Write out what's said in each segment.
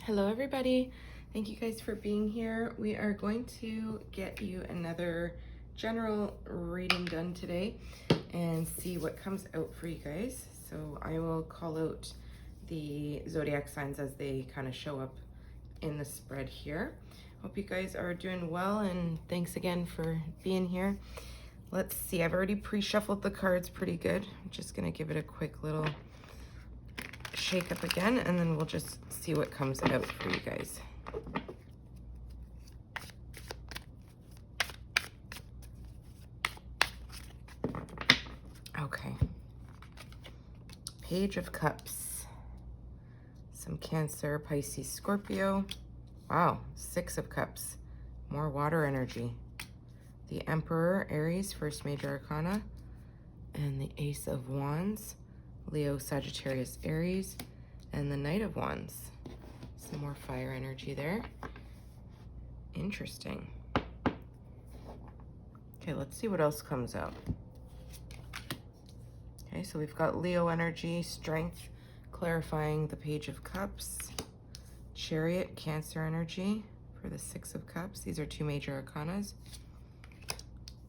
Hello everybody. Thank you guys for being here. We are going to get you another general reading done today and see what comes out for you guys. So I will call out the zodiac signs as they kind of show up in the spread here. Hope you guys are doing well and thanks again for being here. Let's see, I've already pre-shuffled the cards pretty good. I'm just gonna give it a quick little shake up again and then we'll just see what comes out for you guys. Okay. Page of Cups. Some Cancer, Pisces, Scorpio. Wow, 6 of Cups. More water energy. The Emperor, Aries, first major arcana. And the Ace of Wands. Leo, Sagittarius, Aries, and the Knight of Wands. Some more fire energy there. Interesting. Okay, let's see what else comes out. Okay, so we've got Leo energy, strength, clarifying the Page of Cups. Chariot, Cancer energy for the 6 of Cups. These are 2 major arcanas.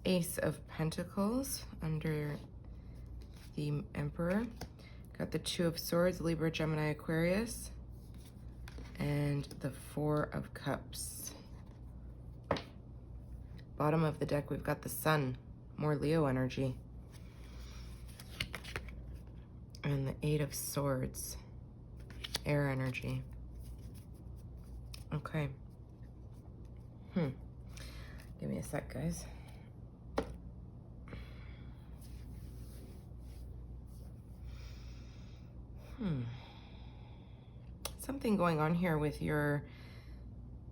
Ace of Pentacles under the Emperor. Got the 2 of Swords, Libra, Gemini, Aquarius, and the 4 of Cups. Bottom of the deck, we've got the Sun, more Leo energy, and the 8 of Swords, air energy. Okay. Give me a sec, guys. Something going on here with your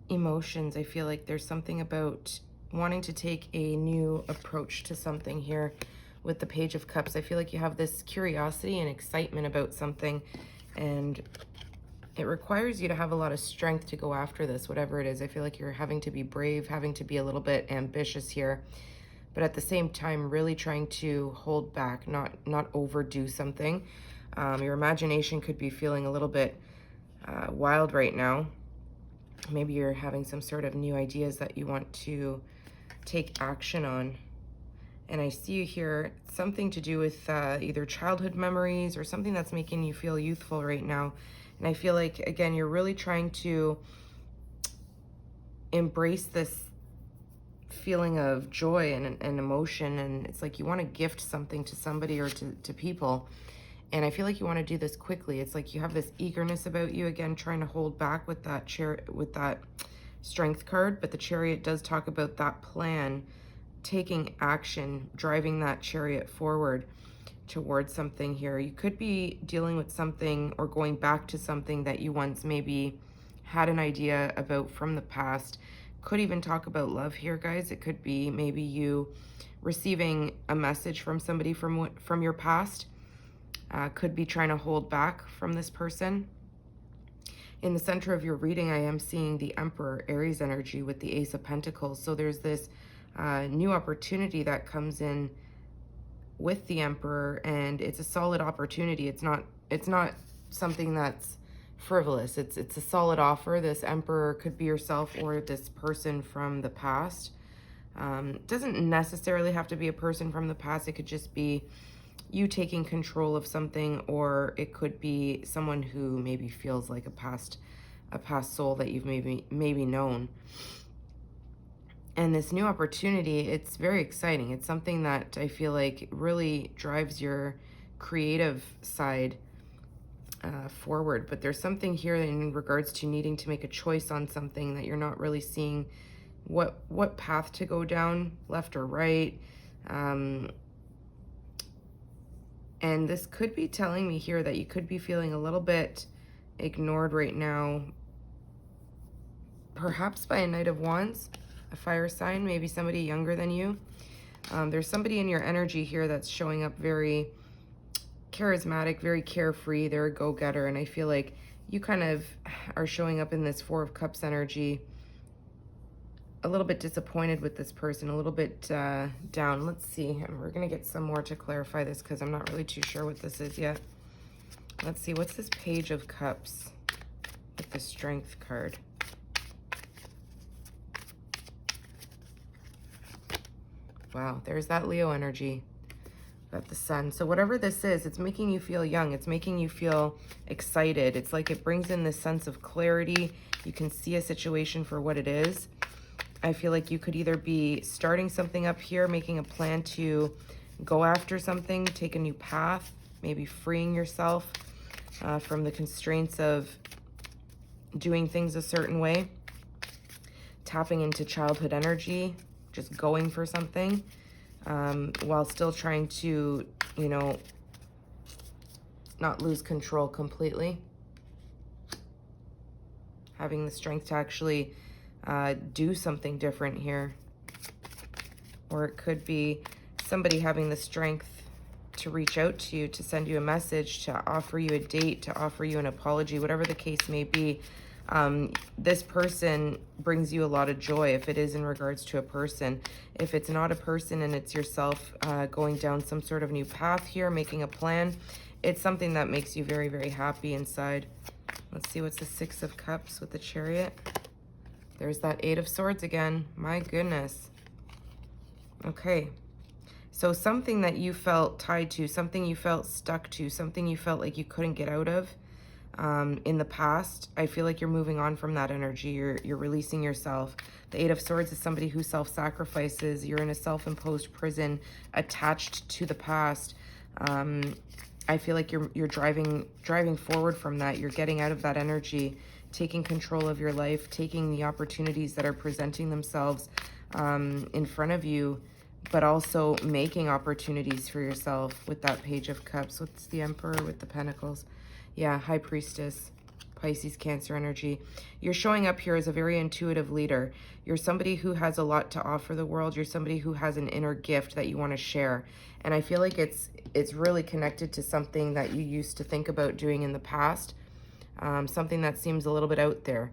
emotions. I feel like there's something about wanting to take a new approach to something here with the Page of Cups. I feel like you have this curiosity and excitement about something, and it requires you to have a lot of strength to go after this, whatever it is. I feel like you're having to be brave, having to be a little bit ambitious here, but at the same time, really trying to hold back, not overdo something. Your imagination could be feeling a little bit wild right now. Maybe you're having some sort of new ideas that you want to take action on. And I see you here, something to do with either childhood memories or something that's making you feel youthful right now. And I feel like, again, you're really trying to embrace this feeling of joy and emotion. And it's like you want to gift something to somebody or to people. And I feel like you want to do this quickly. It's like you have this eagerness about you, again, trying to hold back with that strength card. But the Chariot does talk about that plan, taking action, driving that chariot forward towards something here. You could be dealing with something or going back to something that you once maybe had an idea about from the past. Could even talk about love here, guys. It could be maybe you receiving a message from somebody from your past. Could be trying to hold back from this person. In the center of your reading, I am seeing the Emperor, Aries energy with the Ace of Pentacles. So there's this new opportunity that comes in with the Emperor, and it's a solid opportunity. It's not something that's frivolous. It's a solid offer. This Emperor could be yourself or this person from the past. Doesn't necessarily have to be a person from the past. It could just be you taking control of something, or it could be someone who maybe feels like a past soul that you've maybe known. And this new opportunity, it's very exciting. It's something that I feel like really drives your creative side forward. But there's something here in regards to needing to make a choice on something that you're not really seeing what path to go down, left or right. And this could be telling me here that you could be feeling a little bit ignored right now, perhaps by a Knight of Wands, a fire sign, maybe somebody younger than you. There's somebody in your energy here that's showing up very charismatic, very carefree. They're a go-getter, and I feel like you kind of are showing up in this 4 of Cups energy a little bit disappointed with this person, a little bit down. Let's see. We're going to get some more to clarify this because I'm not really too sure what this is yet. Let's see. What's this Page of Cups? The with the Strength card. Wow, there's that Leo energy. Got the Sun. So whatever this is, it's making you feel young. It's making you feel excited. It's like it brings in this sense of clarity. You can see a situation for what it is. I feel like you could either be starting something up here, making a plan to go after something, take a new path, maybe freeing yourself from the constraints of doing things a certain way, tapping into childhood energy, just going for something, while still trying to, you know, not lose control completely. Having the strength to actually do something different here. Or it could be somebody having the strength to reach out to you, to send you a message, to offer you a date, to offer you an apology, whatever the case may be. This person brings you a lot of joy if it is in regards to a person. If it's not a person and it's yourself going down some sort of new path here, making a plan, it's something that makes you very, very happy inside. Let's see, what's the Six of Cups with the Chariot? There's that Eight of Swords again. My goodness. Okay. So something that you felt tied to, something you felt stuck to, something you felt like you couldn't get out of in the past, I feel like you're moving on from that energy. You're releasing yourself. The Eight of Swords is somebody who self-sacrifices. You're in a self-imposed prison attached to the past. I feel like you're driving forward from that. You're getting out of that energy, taking control of your life, taking the opportunities that are presenting themselves in front of you, but also making opportunities for yourself with that Page of Cups. What's the Emperor with the Pentacles? Yeah, High Priestess, Pisces, Cancer energy. You're showing up here as a very intuitive leader. You're somebody who has a lot to offer the world. You're somebody who has an inner gift that you want to share. And I feel like it's really connected to something that you used to think about doing in the past, something that seems a little bit out there.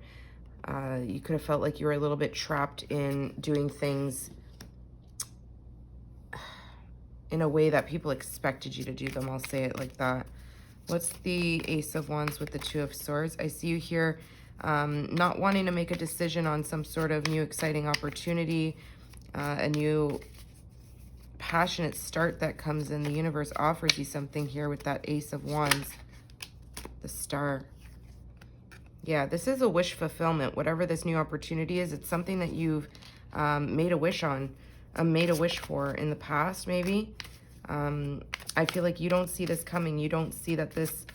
You could have felt like you were a little bit trapped in doing things in a way that people expected you to do them. I'll say it like that. What's the Ace of Wands with the Two of Swords? I see you here not wanting to make a decision on some sort of new exciting opportunity, a new passionate start that comes in. The universe offers you something here with that Ace of Wands, the Star. Yeah, this is a wish fulfillment. Whatever this new opportunity is, it's something that you've made a wish on, made a wish for in the past, maybe. I feel like you don't see this coming. You don't see that this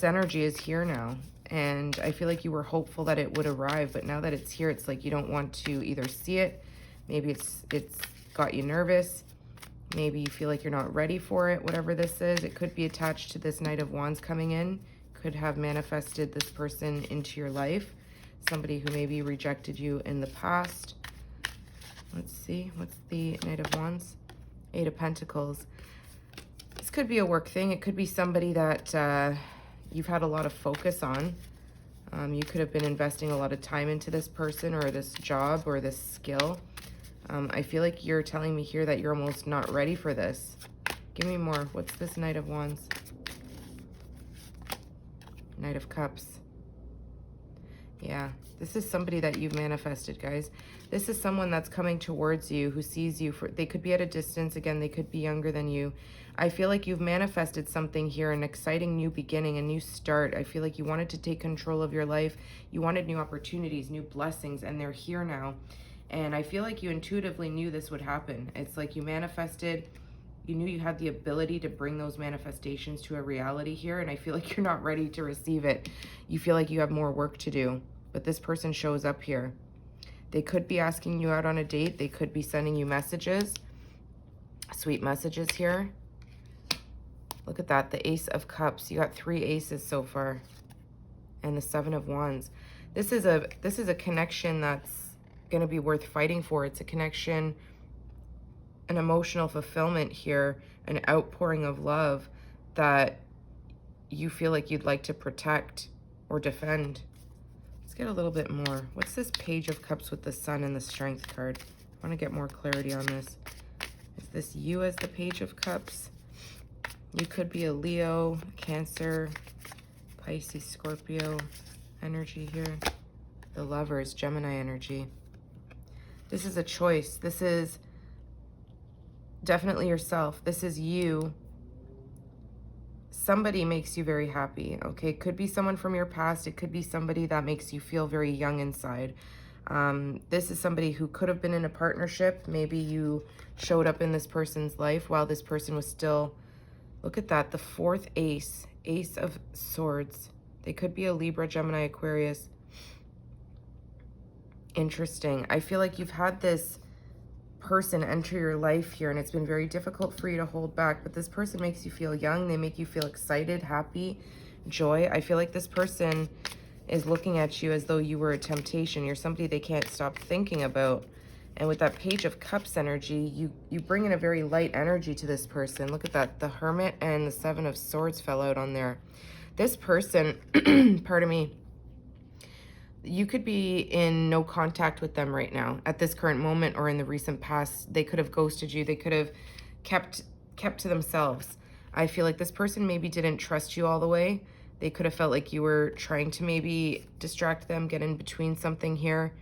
energy is here now. And I feel like you were hopeful that it would arrive, but now that it's here, it's like you don't want to either see it. Maybe it's got you nervous. Maybe you feel like you're not ready for it, whatever this is. It could be attached to this Knight of Wands coming in. Could have manifested this person into your life. Somebody who maybe rejected you in the past. Let's see, what's the Knight of Wands? Eight of Pentacles. This could be a work thing. It could be somebody that you've had a lot of focus on. You could have been investing a lot of time into this person or this job or this skill. I feel like you're telling me here that you're almost not ready for this. Give me more. What's this Knight of Wands? Knight of Cups. Yeah, this is somebody that you've manifested, guys. This is someone that's coming towards you, who sees you. They could be at a distance. Again, they could be younger than you. I feel like you've manifested something here, an exciting new beginning, a new start. I feel like you wanted to take control of your life. You wanted new opportunities, new blessings, and they're here now. And I feel like you intuitively knew this would happen. It's like you manifested. You knew you had the ability to bring those manifestations to a reality here, and I feel like you're not ready to receive it. You feel like you have more work to do, but this person shows up here. They could be asking you out on a date. They could be sending you messages, sweet messages here. Look at that, the Ace of Cups. You got 3 aces so far, and the Seven of Wands. This is a connection that's going to be worth fighting for. It's a connection, an emotional fulfillment here, an outpouring of love that you feel like you'd like to protect or defend. Let's get a little bit more. What's this Page of Cups with the Sun and the Strength card? I want to get more clarity on this. Is this you as the Page of Cups? You could be a Leo, Cancer, Pisces, Scorpio energy here. The Lovers, Gemini energy. This is a choice. This is definitely yourself. This is you. Somebody makes you very happy, okay? It could be someone from your past. It could be somebody that makes you feel very young inside. This is somebody who could have been in a partnership. Maybe you showed up in this person's life while this person was still... Look at that, the fourth ace. Ace of Swords. They could be a Libra, Gemini, Aquarius. Interesting. I feel like you've had this person enter your life here, and it's been very difficult for you to hold back, but this person makes you feel young. They make you feel excited, happy, joy. I feel like this person is looking at you as though you were a temptation. You're somebody they can't stop thinking about. And with that Page of Cups energy, you bring in a very light energy to this person. Look at that. The Hermit and the Seven of Swords fell out on there. This person, pardon me, you could be in no contact with them right now at this current moment, or in the recent past. They could have ghosted you. They could have kept to themselves. I feel like this person maybe didn't trust you all the way. They could have felt like you were trying to maybe distract them, get in between something here.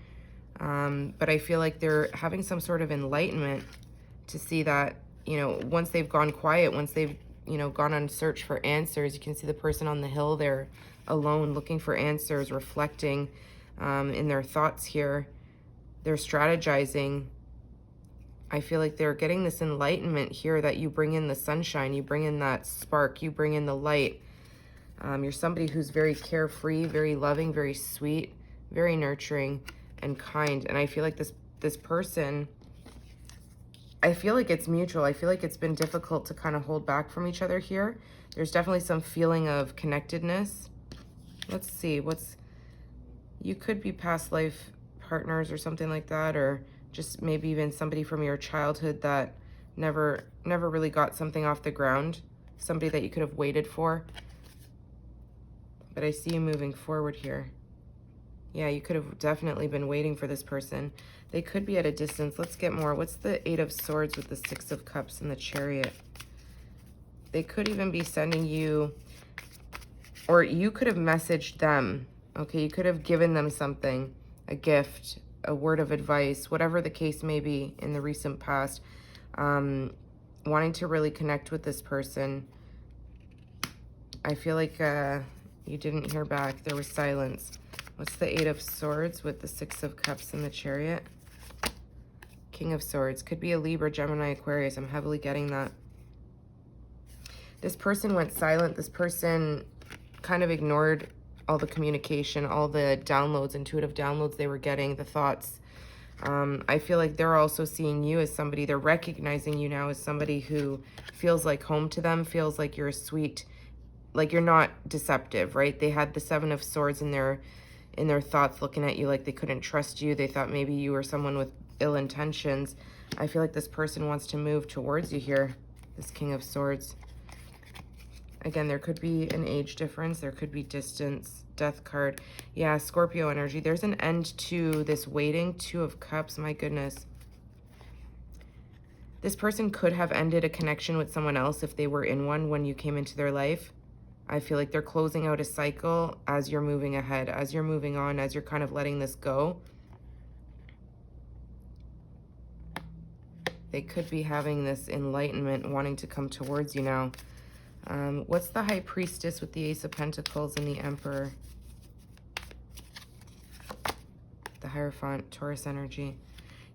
But I feel like they're having some sort of enlightenment to see that, you know, once they've gone quiet, once they've, you know, gone on search for answers. You can see the person on the hill there alone, looking for answers, reflecting in their thoughts here. They're strategizing. I feel like they're getting this enlightenment here, that you bring in the sunshine, you bring in that spark, you bring in the light. You're somebody who's very carefree, very loving, very sweet, very nurturing and kind. And I feel like this person, I feel like it's mutual. I feel like it's been difficult to kind of hold back from each other here. There's definitely some feeling of connectedness. Let's see, you could be past life partners or something like that, or just maybe even somebody from your childhood that never really got something off the ground, somebody that you could have waited for. But I see you moving forward here. Yeah, you could have definitely been waiting for this person. They could be at a distance. Let's get more. What's the Eight of Swords with the Six of Cups and the Chariot? They could even be sending you, or you could have messaged them. Okay, you could have given them something, a gift, a word of advice, whatever the case may be in the recent past. Wanting to really connect with this person. I feel like you didn't hear back. There was silence. What's the Eight of Swords with the Six of Cups and the Chariot? King of Swords. Could be a Libra, Gemini, Aquarius. I'm heavily getting that. This person went silent. This person kind of ignored all the communication, all the downloads, intuitive downloads they were getting, the thoughts. I feel like they're also seeing you as somebody, they're recognizing you now as somebody who feels like home to them, feels like you're a sweet, like you're not deceptive, right? They had the Seven of Swords in their thoughts, looking at you like they couldn't trust you. They thought maybe you were someone with ill intentions. I feel like this person wants to move towards you here, this King of Swords. Again, there could be an age difference. There could be distance. Death card. Yeah, Scorpio energy. There's an end to this waiting. Two of Cups. My goodness. This person could have ended a connection with someone else if they were in one when you came into their life. I feel like they're closing out a cycle as you're moving ahead, as you're moving on, as you're kind of letting this go. They could be having this enlightenment, wanting to come towards you now. What's the High Priestess with the Ace of Pentacles and the Emperor? The Hierophant, Taurus energy.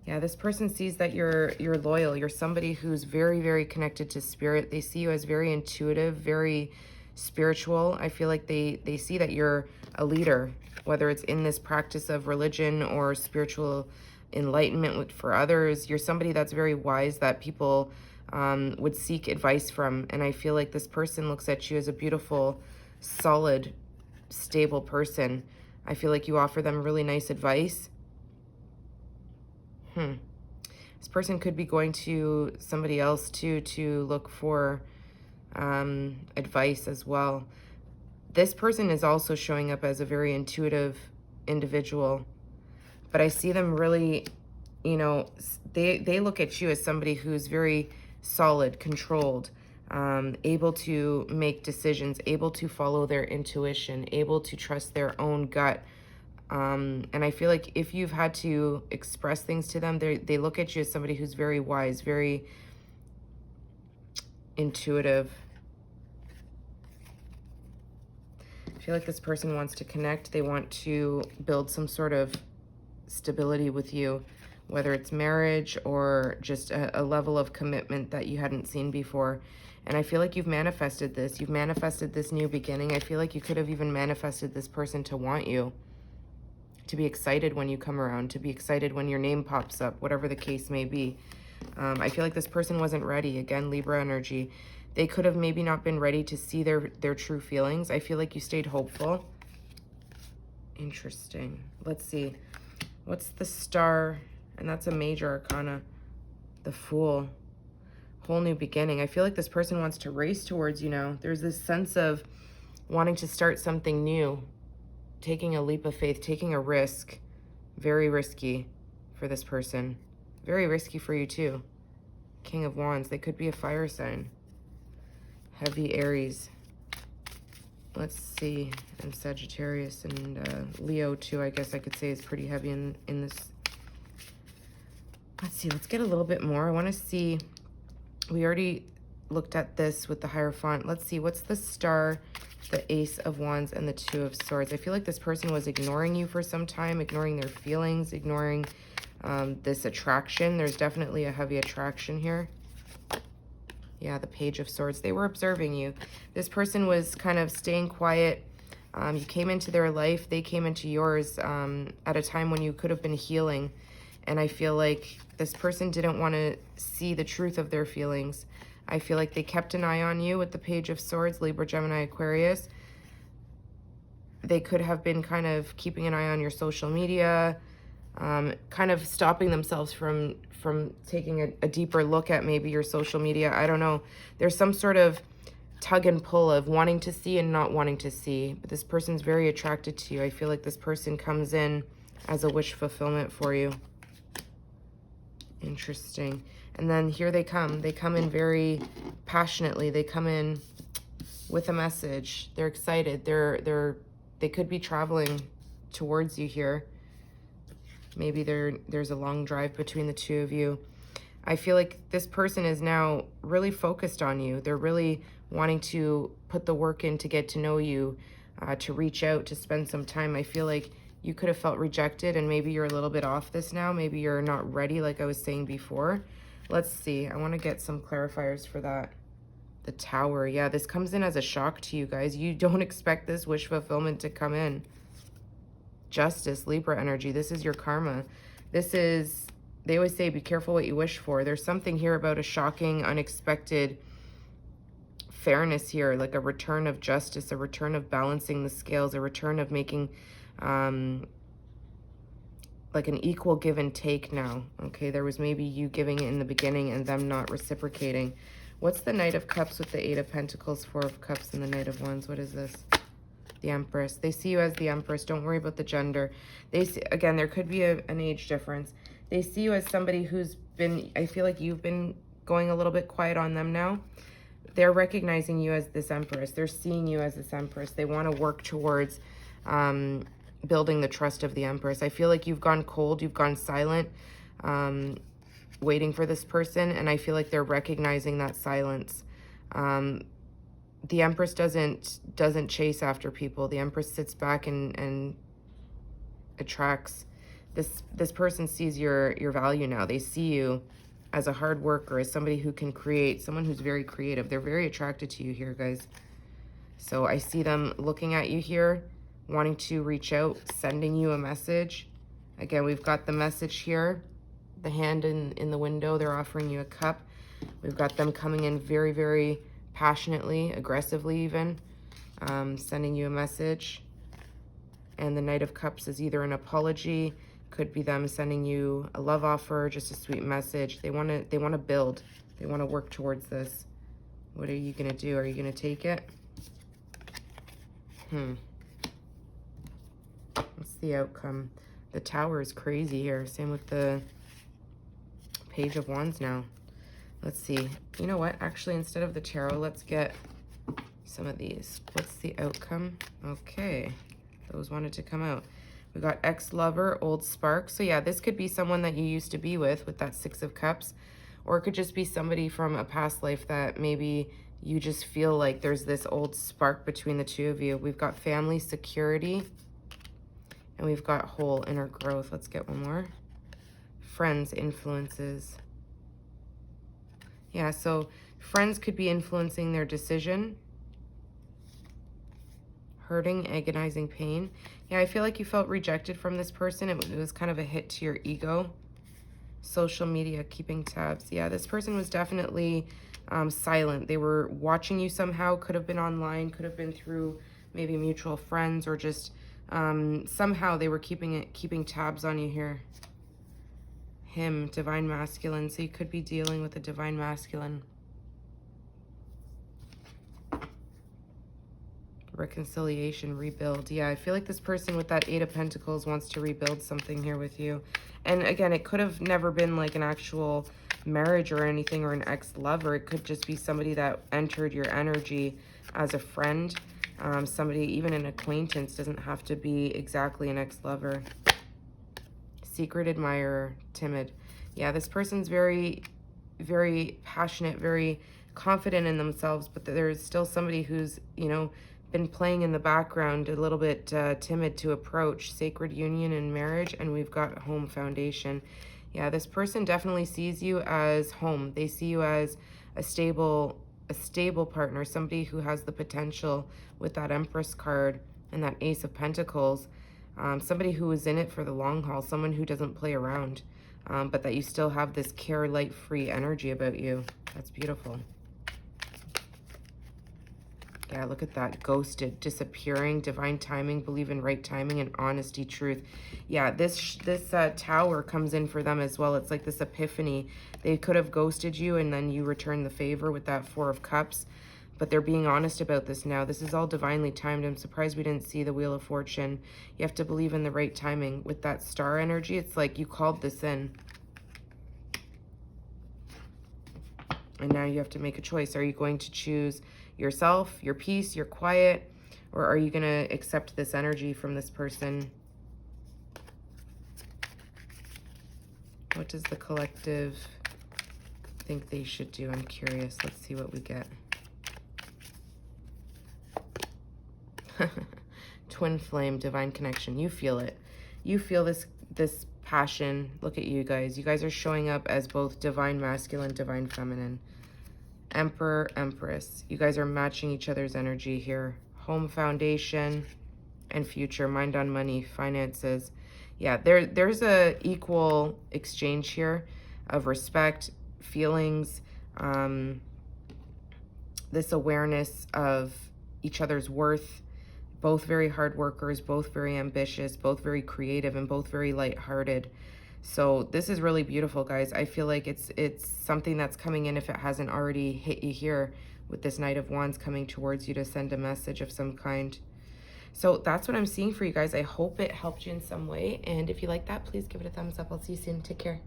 Yeah, this person sees that you're loyal. You're somebody who's very, very connected to spirit. They see you as very intuitive, very spiritual. I feel like they see that you're a leader, whether it's in this practice of religion or spiritual enlightenment for others. You're somebody that's very wise, that people would seek advice from. And I feel like this person looks at you as a beautiful, solid, stable person. I feel like you offer them really nice advice. This person could be going to somebody else too to look for advice as well. This person is also showing up as a very intuitive individual, but I see them really, you know, they look at you as somebody who's very solid, controlled. able to make decisions, able to follow their intuition, able to trust their own gut. And I feel like if you've had to express things to them, they look at you as somebody who's very wise, very intuitive. I feel like this person wants to connect. They want to build some sort of stability with you, whether it's marriage or just a level of commitment that you hadn't seen before. And I feel like you've manifested this. You've manifested this new beginning. I feel like you could have even manifested this person to want you, to be excited when you come around, to be excited when your name pops up, whatever the case may be. I feel like this person wasn't ready. Again, Libra energy. They could have maybe not been ready to see their true feelings. I feel like you stayed hopeful. Interesting. Let's see. What's the Star? And that's a major arcana. The Fool. Whole new beginning. I feel like this person wants to race towards you now. There's this sense of wanting to start something new. Taking a leap of faith. Taking a risk. Very risky for this person. Very risky for you too. King of Wands. They could be a fire sign. Heavy Aries. Let's see. And Sagittarius and Leo too, I guess I could say, is pretty heavy in this. Let's see. Let's get a little bit more. I want to see. We already looked at this with the Hierophant. Let's see. What's the Star, the Ace of Wands, and the Two of Swords? I feel like this person was ignoring you for some time, ignoring their feelings, ignoring this attraction. There's definitely a heavy attraction here. Yeah, the Page of Swords. They were observing you. This person was kind of staying quiet. You came into their life. They came into yours at a time when you could have been healing. And I feel like this person didn't want to see the truth of their feelings. I feel like they kept an eye on you with the Page of Swords, Libra, Gemini, Aquarius. They could have been kind of keeping an eye on your social media, kind of stopping themselves from taking a deeper look at maybe your social media. I don't know. There's some sort of tug and pull of wanting to see and not wanting to see. But this person's very attracted to you. I feel like this person comes in as a wish fulfillment for you. Interesting. And then here they come. They come in very passionately. They come in with a message. They're excited. They could be traveling towards you here. Maybe there's a long drive between the two of you. I feel like this person is now really focused on you. They're really wanting to put the work in to get to know you, to reach out, to spend some time. I feel like you could have felt rejected and maybe you're a little bit off this now. Maybe you're not ready like I was saying before. Let's see. I want to get some clarifiers for that. The Tower. Yeah, this comes in as a shock to you guys. You don't expect this wish fulfillment to come in. Justice, Libra energy. This is your karma. This is, they always say, be careful what you wish for. There's something here about a shocking, unexpected fairness here, like a return of justice, a return of balancing the scales, a return of making like an equal give and take now. Okay, there was maybe you giving it in the beginning and them not reciprocating. What's the Knight of Cups with the Eight of Pentacles, Four of Cups, and the Knight of Wands? What is this? The Empress. They see you as the Empress. Don't worry about the gender. They see, again, there could be an age difference. They see you as somebody who's been, I feel like you've been going a little bit quiet on them now. They're recognizing you as this Empress. They're seeing you as this Empress. They want to work towards building the trust of the Empress. I feel like you've gone cold. You've gone silent, waiting for this person. And I feel like they're recognizing that silence. The Empress doesn't chase after people. The Empress sits back and attracts. This person sees your value now. They see you as a hard worker, as somebody who can create, someone who's very creative. They're very attracted to you here, guys. So I see them looking at you here, wanting to reach out, sending you a message. Again, we've got the message here, the hand in the window. They're offering you a cup. We've got them coming in very, very passionately, aggressively even, sending you a message. And the Knight of Cups is either an apology, could be them sending you a love offer, just a sweet message. They want to build. They want to work towards this. What are you going to do? Are you going to take it? What's the outcome? The Tower is crazy here. Same with the Page of Wands now. Let's see. You know what? Actually, instead of the tarot, let's get some of these. What's the outcome? Okay. Those wanted to come out. We got ex-lover, old spark. So yeah, this could be someone that you used to be with that Six of Cups. Or it could just be somebody from a past life that maybe you just feel like there's this old spark between the two of you. We've got family, security, and we've got whole, inner growth. Let's get one more. Friends, influences. Yeah, so friends could be influencing their decision. Hurting, agonizing pain. Yeah, I feel like you felt rejected from this person. It was kind of a hit to your ego. Social media, keeping tabs. Yeah, this person was definitely silent. They were watching you somehow. Could have been online, could have been through maybe mutual friends, or just somehow they were keeping tabs on you here. Him, divine masculine. So you could be dealing with a divine masculine. Reconciliation, rebuild. Yeah, I feel like this person with that Eight of Pentacles wants to rebuild something here with you. And again, it could have never been like an actual marriage or anything, or an ex-lover. It could just be somebody that entered your energy as a friend. Somebody, even an acquaintance, doesn't have to be exactly an ex-lover. Secret admirer, timid. Yeah, this person's very, very passionate, very confident in themselves, but there's still somebody who's, you know, been playing in the background, a little bit timid to approach. Sacred union and marriage, and we've got home, foundation. Yeah, this person definitely sees you as home. They see you as a stable partner, somebody who has the potential with that Empress card and that Ace of Pentacles. Somebody who is in it for the long haul, someone who doesn't play around, but that you still have this care, light, free energy about you. That's beautiful. Yeah, look at that. Ghosted, disappearing, divine timing, believe in right timing, and honesty, truth. Yeah, this tower comes in for them as well. It's like this epiphany. They could have ghosted you and then you return the favor with that Four of Cups. But they're being honest about this now. This is all divinely timed. I'm surprised we didn't see the Wheel of Fortune. You have to believe in the right timing. With that star energy, it's like you called this in. And now you have to make a choice. Are you going to choose yourself, your peace, your quiet, or are you going to accept this energy from this person? What does the collective think they should do? I'm curious. Let's see what we get. Twin flame, divine connection. You feel it. You feel this passion. Look at you guys. You guys are showing up as both divine masculine, divine feminine. Emperor, Empress. You guys are matching each other's energy here. Home, foundation, and future. Mind on money, finances. Yeah, there's a equal exchange here of respect, feelings, this awareness of each other's worth. Both very hard workers, both very ambitious, both very creative, and both very lighthearted. So this is really beautiful, guys. I feel like it's something that's coming in, if it hasn't already hit you here, with this Knight of Wands coming towards you to send a message of some kind. So that's what I'm seeing for you guys. I hope it helped you in some way. And if you like that, please give it a thumbs up. I'll see you soon. Take care.